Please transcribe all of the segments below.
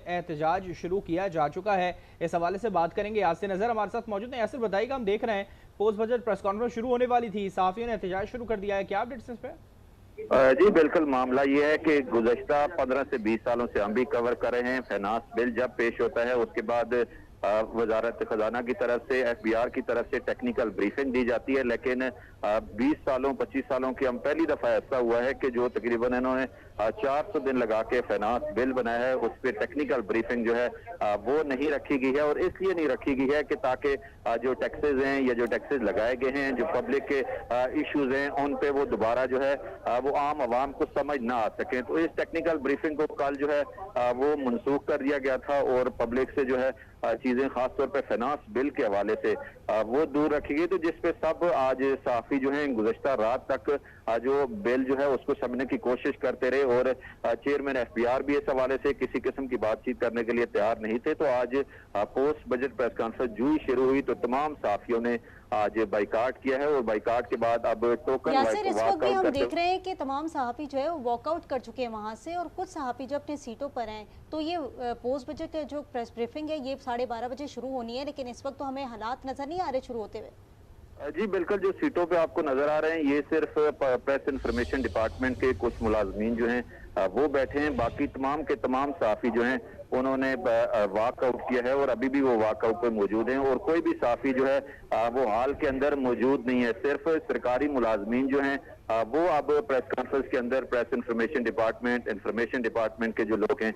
एहतजाज शुरू किया जा चुका है। इस हवाले से बात करेंगे। यासिर नज़र हमारे साथ मौजूद हैं। यासिर बताइएगा, हम देख रहे हैं पोस्ट बजट प्रेस कॉन्फ्रेंस शुरू होने वाली थी, सहाफ़ियों ने एहतजाज शुरू कर दिया है, क्या अपडेट्स हैं इस पे? जी बिल्कुल, मामला ये है कि गुज़श्ता 15 से 20 सालों से हम भी कवर कर रहे हैं। फाइनेंस बिल जब पेश होता है उसके बाद वजारत खजाना की तरफ से, एफबीआर की तरफ से टेक्निकल ब्रीफिंग दी जाती है, लेकिन 20 सालों 25 सालों की हम पहली दफा ऐसा हुआ है कि जो तकरीबन इन्होंने 400 दिन लगा के फाइनेंस बिल बनाया है, उस पर टेक्निकल ब्रीफिंग जो है वो नहीं रखी गई है। और इसलिए नहीं रखी गई है कि ताकि जो टैक्सेस हैं या जो टैक्सेस लगाए गए हैं, जो पब्लिक के इश्यूज हैं, उन पे वो दोबारा जो है वो आम आवाम को समझ ना आ सके। तो इस टेक्निकल ब्रीफिंग को कल जो है वो मनसूख कर दिया गया था और पब्लिक से जो है चीजें खासतौर पर फाइनेंस बिल के हवाले से वो दूर रखी गई। तो जिसपे सब आज साफी जो है गुज़श्ता रात तक जो बिल जो है उसको समझने की कोशिश करते रहे और चेयरमैन एफबीआर भी इस हवाले से किसी किस्म की बातचीत करने के लिए तैयार नहीं थे। तो आज पोस्ट बजट प्रेस कॉन्फ्रेंस जो ही शुरू हुई तो तमाम साफियों ने आज बाइकाट किया है और बाइकाट के बाद अब टोकन यासिर, इस वक्त भी हम देख रहे हैं कि तमाम सहाफ़ी जो है वो वॉकआउट कर चुके हैं वहां से, और कुछ सहाफ़ी जो अपनी सीटों पर हैं। तो ये पोस्ट बजट जो प्रेस ब्रीफिंग है ये 12:30 बजे शुरू होनी है, लेकिन इस वक्त तो हमें हालात नजर नहीं आ रहे शुरू होते हुए। जी बिल्कुल, जो सीटों पे आपको नजर आ रहे हैं ये सिर्फ प्रेस इंफॉर्मेशन डिपार्टमेंट के कुछ मुलाजमीन जो हैं वो बैठे हैं। बाकी तमाम के तमाम साफी जो हैं उन्होंने वॉकआउट किया है और अभी भी वो वॉकआउट पे मौजूद हैं और कोई भी साफी जो है वो हाल के अंदर मौजूद नहीं है। सिर्फ सरकारी मुलाजमीन जो हैं वो अब प्रेस कॉन्फ्रेंस के अंदर प्रेस इंफॉर्मेशन डिपार्टमेंट के जो लोग हैं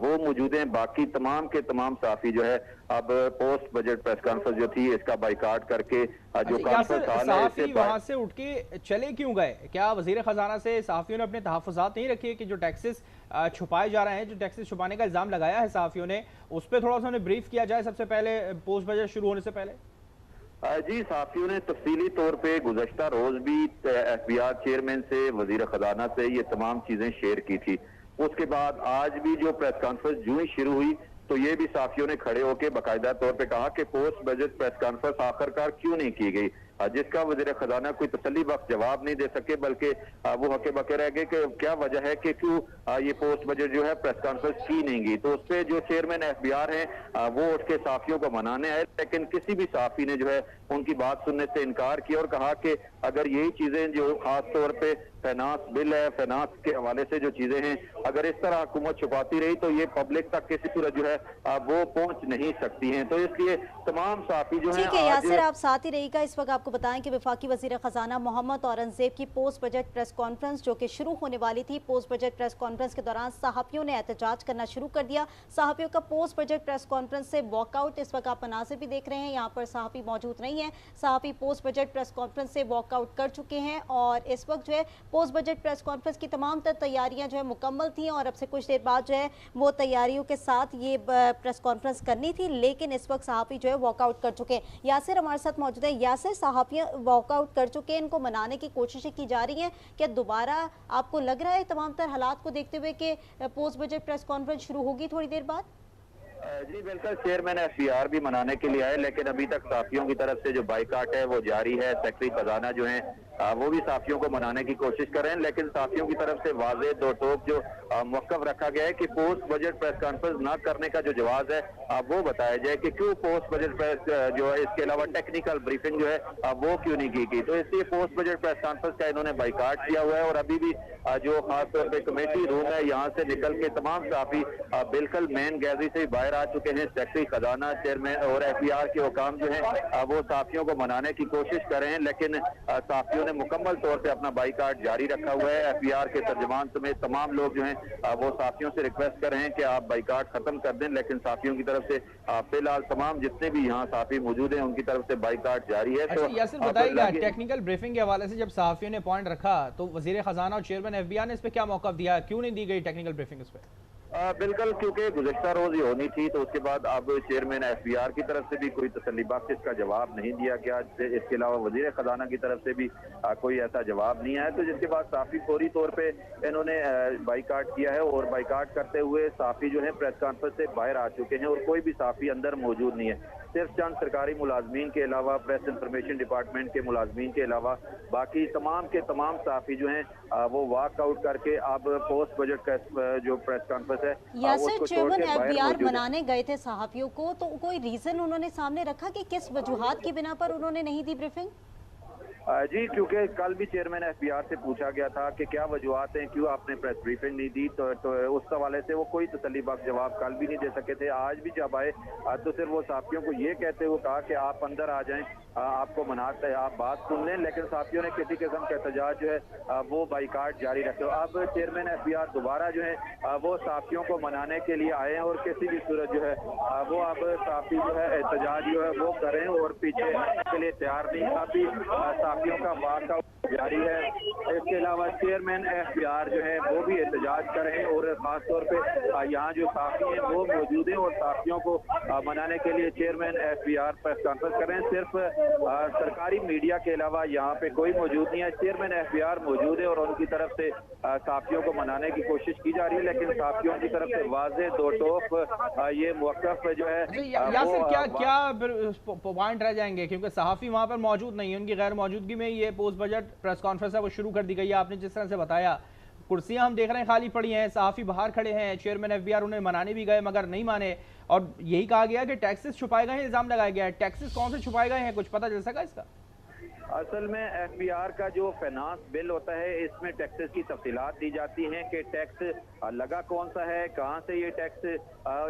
वो मौजूद हैं। बाकी तमाम के तमाम साफी जो है अब पोस्ट बजट प्रेस कॉन्फ्रेंस जो थी इसका बाइकाट करके जो कॉन्फ्रेंस हाल है सहाफ़ी वहां से उठ के चले क्यों गए? क्या वजीर खजाना से सहाफ़ियों ने अपने तहफ़्फ़ुज़ात नहीं रखे कि जो टैक्सेस छुपाए जा रहे हैं, जो टैक्सेस छुपाने का इल्जाम लगाया है सहाफ़ियों ने, उस पर थोड़ा सा उन्हें ब्रीफ किया जाए सबसे पहले पोस्ट बजट शुरू होने से पहले? जी, साफियों ने तफसीली तौर पे गुज़श्ता रोज भी एफबीआर चेयरमैन से, वजीर खजाना से ये तमाम चीजें शेयर की थी। उसके बाद आज भी जो प्रेस कॉन्फ्रेंस जो ही शुरू हुई तो ये भी साफियों ने खड़े होकर बाकायदा तौर पे कहा कि पोस्ट बजट प्रेस कॉन्फ्रेंस आखिरकार क्यों नहीं की गई, जिसका वजीर खजाना कोई तसल्ली बख्श जवाब नहीं दे सके, बल्कि वो हके बके रह गए कि क्या वजह है कि क्यों ये पोस्ट बजट जो है प्रेस कॉन्फ्रेंस की नहीं गई। तो उस पर जो चेयरमैन एफबीआर हैं वो उठ के साफियों को मनाने आए, लेकिन किसी भी साफी ने जो है उनकी बात सुनने से इनकार किया और कहा कि अगर यही चीजें जो खास तौर पे फाइनेंस बिल है, फाइनेंस के हवाले से जो चीजें हैं, अगर इस तरह हुकूमत छुपाती रही तो ये पब्लिक तक किसी सूरत जो है वो पहुंच नहीं सकती हैं। तो इसलिए तमाम साफी जो है। ठीक है यासिर, आप साथ ही रहिएगा। इस वक्त आपको बताएं कि वफाकी वजीर खजाना मोहम्मद औरंगजेब की पोस्ट बजट प्रेस कॉन्फ्रेंस जो कि शुरू होने वाली थी, पोस्ट बजट प्रेस कॉन्फ्रेंस के दौरान सहाफियों ने एहतजाज करना शुरू कर दिया। सहाफियों का पोस्ट बजट प्रेस कॉन्फ्रेंस से वॉकआउट, इस वक्त आप मनासिर भी देख रहे हैं, यहाँ पर सहाफी मौजूद नहीं है। सहाफी पोस्ट बजट प्रेस कॉन्फ्रेंस से वॉकआउट कर चुके हैं और इस वक्त जो है पोस्ट बजट प्रेस कॉन्फ्रेंस की तमाम तैयारियां जो है मुकम्मल थी और अब से कुछ देर बाद जो है वो तैयारियों के साथ ये प्रेस कॉन्फ्रेंस करनी थी, लेकिन इस वक्त सहाफी जो है वॉकआउट कर चुके हैं। यासिर हमारे साथ मौजूद है। यासिर, सहाफियां वॉकआउट कर चुके हैं, इनको मनाने की कोशिशें की जा रही हैं, क्या दोबारा आपको लग रहा है तमाम तर हालात को देखते हुए कि पोस्ट बजट प्रेस कॉन्फ्रेंस शुरू होगी थोड़ी देर बाद? जी बिल्कुल, चेयरमैन एफबीआर भी मनाने के लिए आए, लेकिन अभी तक साफियों की तरफ से जो बाइकाट है वो जारी है। सेक्रेटरी खजाना जो है वो भी साफियों को मनाने की कोशिश कर रहे हैं, लेकिन साफियों की तरफ से वाज़ेह दो टोक जो मौक़िफ़ रखा गया है कि पोस्ट बजट प्रेस कॉन्फ्रेंस न करने का जो जवाब है वो बताया जाए कि क्यों पोस्ट बजट प्रेस जो है, इसके अलावा टेक्निकल ब्रीफिंग जो है वो क्यों नहीं की गई। तो इसलिए पोस्ट बजट प्रेस कॉन्फ्रेंस का इन्होंने बाइकाट किया हुआ है और अभी भी जो खासतौर पर कमेटी रूम है यहाँ से निकल के तमाम साफी बिल्कुल मेन गैलरी से बाहर आ चुके हैं। सेक्रेटरी खजाना, चेयरमैन और एफबीआर के हुकाम जो है वो साफियों को मनाने की कोशिश कर रहे हैं, लेकिन साफियों ने मुकम्मल तौर पे अपना बाइकाट जारी रखा हुआ है। एफबीआर के तर्जमान समेत तमाम लोग जो हैं वो साफियों से रिक्वेस्ट कर रहे हैं कि आप बाइकाट खत्म कर दें, लेकिन साफियों की तरफ से फिलहाल तमाम जितने भी यहाँ साफी मौजूद हैं उनकी तरफ से बाइकाट जारी है। तो यासिर बताइएगा, टेक्निकल ब्रीफिंग के हवाले से जब सहाफियों ने पॉइंट रखा तो वजीर खजाना और चेयरमैन एफबीआर ने इस पर क्या मौक़िफ़ दिया, क्यों नहीं दी गई टेक्निकल ब्रीफिंग इस पर? बिल्कुल, क्योंकि गुज़श्ता रोज ही होनी थी तो उसके बाद अब चेयरमैन एफबीआर की तरफ से भी कोई तसल्ली बख्श इसका जवाब नहीं दिया गया। इसके अलावा वजीर खजाना की तरफ से भी कोई ऐसा जवाब नहीं आया, तो जिसके बाद साफी फौरी तौर पे इन्होंने बाइकाट किया है और बाइकाट करते हुए साफी जो है प्रेस कॉन्फ्रेंस से बाहर आ चुके हैं और कोई भी साफी अंदर मौजूद नहीं है। सिर्फ चंद सरकारी मुलाजमीन के अलावा, प्रेस इंफॉर्मेशन डिपार्टमेंट के मुलाजमीन के अलावा बाकी तमाम के तमाम सहाफ़ी जो हैं वो वॉक आउट करके अब पोस्ट बजट का जो प्रेस कॉन्फ्रेंस है यासिर, चेयरमैन एफबीआर मनाने गए थे सहाफ़ियों को, तो कोई रीजन उन्होंने सामने रखा कि किस वजूहात की बिना पर उन्होंने नहीं दी ब्रीफिंग? जी, क्योंकि कल भी चेयरमैन एफबीआर से पूछा गया था कि क्या वजूहत हैं, क्यों आपने प्रेस ब्रीफिंग नहीं दी, तो उस हवाले से वो कोई तसल्ली बख्श जवाब कल भी नहीं दे सके थे। आज भी जब आए तो सिर्फ वो साथियों को ये कहते हुए कहा कि आप अंदर आ जाएं, आपको मनाते हैं, आप बात सुन लें, लेकिन साथियों ने किसी किस्म का एहतजाज जो है वो बाइकाट जारी रखे। अब चेयरमैन एफबीआर दोबारा जो है वो साथियों को मनाने के लिए आए हैं और किसी भी सूरत जो है वो अब साथी जो है एहतजाज जो है वो करें और पीछे के लिए तैयार नहीं। अभी साथियों का वाकआउट जारी है। इसके अलावा चेयरमैन एफबीआर जो है वो भी एहतजाज करें और खासतौर पे यहाँ जो साथी हैं वो मौजूद हैं और साथियों को मनाने के लिए चेयरमैन एफबीआर प्रेस कॉन्फ्रेंस करें। सिर्फ सरकारी मीडिया के अलावा यहाँ पे कोई मौजूद नहीं है। चेयरमैन एफबीआर मौजूद है और उनकी तरफ से साथियों को मनाने की कोशिश की जा रही है, लेकिन साथियों की तरफ से वाज़े दो टोक ये मौक़िफ़ जो है यासिर क्या पॉइंट रह जाएंगे, क्योंकि सहाफ़ी वहाँ पर मौजूद नहीं है, उनकी गैर मौजूदगी में ये पोस्ट बजट प्रेस कॉन्फ्रेंस है वो शुरू कर दी गई है। आपने जिस तरह से बताया, कुर्सियां हम देख रहे हैं खाली पड़ी हैं, सहाफ़ी बाहर खड़े हैं, चेयरमैन एफबीआर उन्हें मनाने भी गए मगर नहीं माने, और यही कहा गया कि टैक्सेस छुपाए गए हैं, इल्जाम लगाया गया है। टैक्सेस कौन से छुपाए गए हैं, कुछ पता चल सका इसका? असल में एफबीआर का जो फाइनेंस बिल होता है इसमें टैक्सेस की तफसीलात दी जाती हैं कि टैक्स लगा कौन सा है, कहाँ से ये टैक्स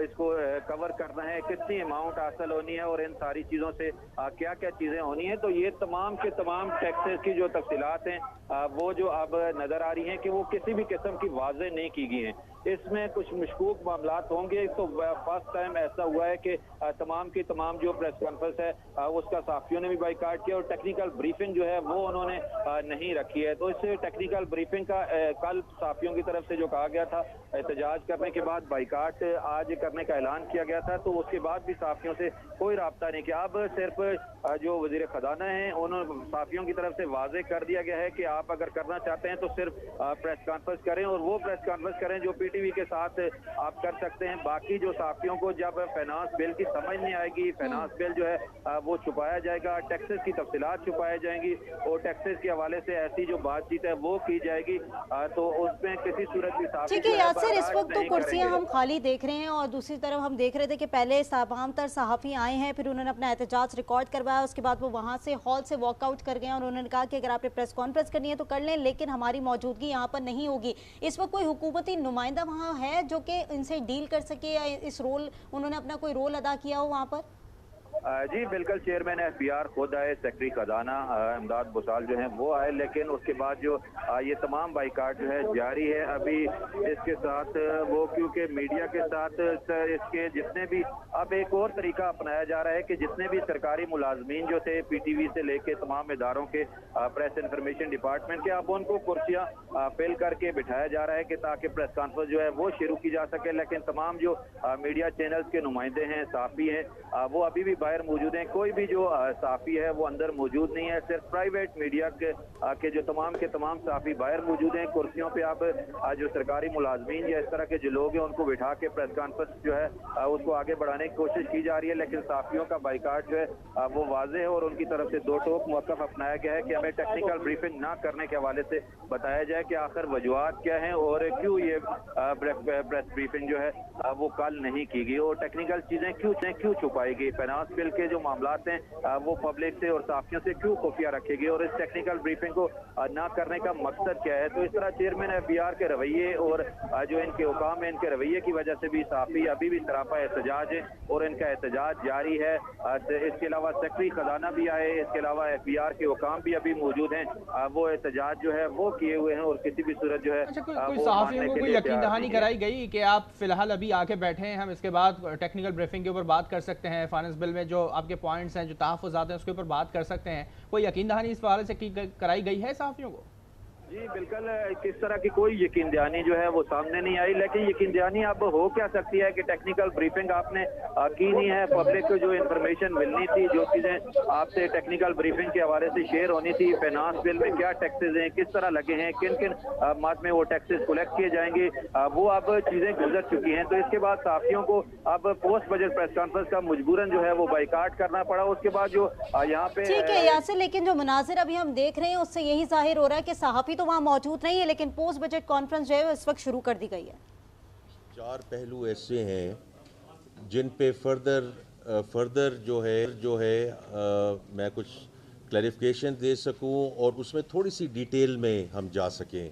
इसको कवर करना है, कितनी अमाउंट हासिल होनी है और इन सारी चीज़ों से क्या क्या चीज़ें होनी है। तो ये तमाम के तमाम टैक्सेस की जो तफसीलात हैं वो जो अब नज़र आ रही हैं कि वो किसी भी किस्म की वाज़े नहीं की गई हैं। इसमें कुछ मशकूक मामलात होंगे। तो फर्स्ट टाइम ऐसा हुआ है कि तमाम की तमाम जो प्रेस कॉन्फ्रेंस है उसका साथियों ने भी बाइकाट किया और टेक्निकल ब्रीफिंग जो है वो उन्होंने नहीं रखी है। तो इस टेक्निकल ब्रीफिंग का कल साथियों की तरफ से जो कहा गया था एहतजाज करने के बाद बाइकाट आज करने का ऐलान किया गया था, तो उसके बाद भी साथियों से कोई रब्ता नहीं किया। अब सिर्फ जो वजीर खजाना है उन्होंने साथियों की तरफ से वाजे कर दिया गया है कि आप अगर करना चाहते हैं तो सिर्फ प्रेस कॉन्फ्रेंस करें और वो प्रेस कॉन्फ्रेंस करें जो पीटीवी के साथ आप कर सकते हैं। बाकी जो साथियों को जब फाइनेंस बिल की समझ नहीं आएगी, फाइनेंस बिल जो है वो छुपाया जाएगा, टैक्सेस की तफसीलात छुपाई जाएंगी और टैक्सेस के हवाले से ऐसी जो बातचीत है वो की जाएगी, तो उसमें किसी सूरत की साफ। ठीक है यासिर, इस वक्त तो कुर्सियां हम खाली देख रहे हैं और दूसरी तरफ हम देख रहे थे कि पहले तमाम तर सहाफ़ी आए हैं, फिर उन्होंने अपना एहतजाज रिकॉर्ड करवाया, उसके बाद वो वहाँ से हॉल से वॉकआउट कर गए और उन्होंने कहा कि अगर आपने प्रेस कॉन्फ्रेंस करनी है तो कर लें, लेकिन हमारी मौजूदगी यहाँ पर नहीं होगी। इस वक्त कोई हुकूमती नुमाइंदा वहाँ है जो कि इनसे डील कर सके या इस रोल उन्होंने अपना कोई रोल अदा किया हो वहाँ पर? जी बिल्कुल, चेयरमैन एफबीआर खुद आए, सेक्रेटरी खजाना इमदाद बुसाल जो हैं वो आए, लेकिन उसके बाद जो ये तमाम बाइकाट जो है जारी है। अभी इसके साथ वो क्योंकि मीडिया के साथ इसके जितने भी अब एक और तरीका अपनाया जा रहा है कि जितने भी सरकारी मुलाजमीन जो थे पीटीवी से लेके तमाम इदारों के प्रेस इंफॉर्मेशन डिपार्टमेंट के, अब उनको कुर्सियाँ फिल करके बिठाया जा रहा है कि ताकि प्रेस कॉन्फ्रेंस जो है वो शुरू की जा सके। लेकिन तमाम जो मीडिया चैनल्स के नुमाइंदे हैं, साफ़ी हैं, वो अभी भी बाहर मौजूद हैं। कोई भी जो साफ़ी है वो अंदर मौजूद नहीं है। सिर्फ प्राइवेट मीडिया के जो तमाम के तमाम साफ़ी बाहर मौजूद हैं। कुर्सियों पे आप जो सरकारी मुलाजमीन या इस तरह के जो लोग हैं उनको बिठा के प्रेस कॉन्फ्रेंस जो है उसको आगे बढ़ाने की कोशिश की जा रही है, लेकिन साफ़ियों का बाइकाट जो है वो वाज़े है और उनकी तरफ से दो टोक मौक़िफ़ अपनाया गया है कि हमें टेक्निकल ब्रीफिंग ना करने के हवाले से बताया जाए कि आखिर वजूहात क्या हैं और क्यों ये प्रेस ब्रीफिंग जो है वो कल नहीं की गई और टेक्निकल चीज़ें क्यों छुपाई गई, फाइनेंस बिल के जो मामलात हैं वो पब्लिक से और साफियों से क्यों खुफिया रखेगी और इस टेक्निकल ब्रीफिंग को ना करने का मकसद क्या है। तो इस तरह चेयरमैन एफबीआर के रवैये और जो इनके हुकाम है इनके रवैये की वजह से भी साफी अभी भी सरापा एहतजाज है और इनका एहतजाज जारी है। इसके अलावा सेक्रेटरी खजाना भी आए, इसके अलावा एफबीआर के हुकाम भी अभी मौजूद हैं, वो एहतजाज जो है वो किए हुए हैं और किसी भी सूरत जो है कोई सहाफियों को कोई यकीन दहानी कराई गई कि आप फिलहाल अभी आके बैठे हैं, हम इसके बाद टेक्निकल ब्रीफिंग के ऊपर बात कर सकते हैं, फाइनेंस बिल में जो आपके पॉइंट्स हैं, जो तहफ़्फ़ुज़ात हैं उसके ऊपर बात कर सकते हैं, कोई यकीन दहानी इस हवाले से कराई गई है सहाफियों को? जी बिल्कुल, किस तरह की कोई यकीन दहानी जो है वो सामने नहीं आई, लेकिन यकीन दहानी अब हो क्या सकती है कि टेक्निकल ब्रीफिंग आपने की नहीं है, पब्लिक को जो इन्फॉर्मेशन मिलनी थी, जो चीजें आपसे टेक्निकल ब्रीफिंग के हवाले से शेयर होनी थी, फाइनेंस बिल में क्या टैक्सेस हैं, किस तरह लगे हैं, किन किन माह में वो टैक्सेस कलेक्ट किए जाएंगे, वो अब चीजें गुजर चुकी हैं। तो इसके बाद सहाफियों को अब पोस्ट बजट प्रेस कॉन्फ्रेंस का मजबूरन जो है वो बाइकाट करना पड़ा। उसके बाद जो यहाँ पे ठीक है यासिर, लेकिन जो मुनाजिर अभी हम देख रहे हैं उससे यही जाहिर हो रहा है कि सहाफी तो वहां मौजूद नहीं है, लेकिन पोस्ट बजट कॉन्फ्रेंस जो है वो इस वक्त शुरू कर दी गई है। 4 पहलू ऐसे हैं जिन पे फर्दर जो है मैं कुछ क्लैरिफिकेशन दे सकूं और उसमें थोड़ी सी डिटेल में हम जा सकें।